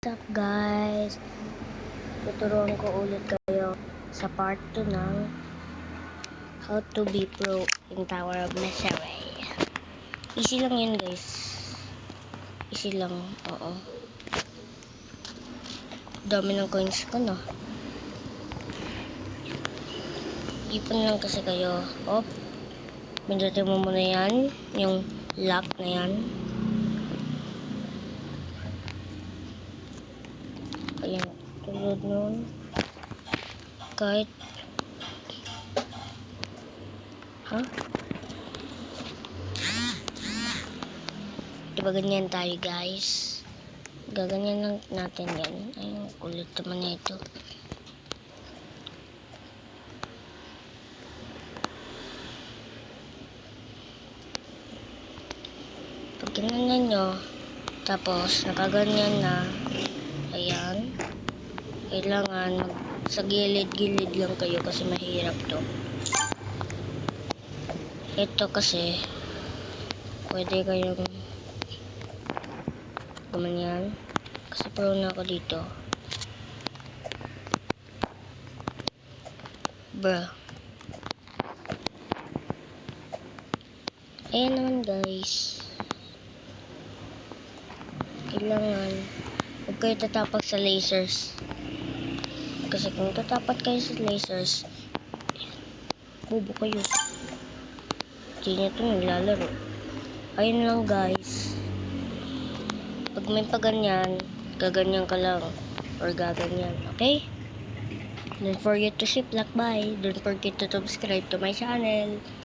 What's up guys? Tuturuan ko ulit kayo sa part 2 ng How to be pro in Tower of Mesaray. Easy lang yun guys. Easy lang, oo. Dami ng coins ko no. Ipon lang kasi kayo. Pindutin mo muna yan, yung lock na yan. Ayan, tulad nun. Kahit diba ganyan tayo guys? Gaganyan lang natin yan. Ayun, kulit naman na ito. Pag ganyan nyo, tapos nakaganyan na, ayan, kailangan sa gilid-gilid lang kayo kasi mahirap to. Ito kasi pwede kayong gumanyan kasi pro na ako dito. Ayan naman guys, kailangan huwag kayo tatapak sa lasers kasi kung tatapat kayo sa lasers, bubo kayo. Hindi nyo ito naglalaro. Ayun lang guys, pag may paganyan, gaganyan ka lang or gaganyan, okay? Don't forget to ship like bye. Don't forget to subscribe to my channel.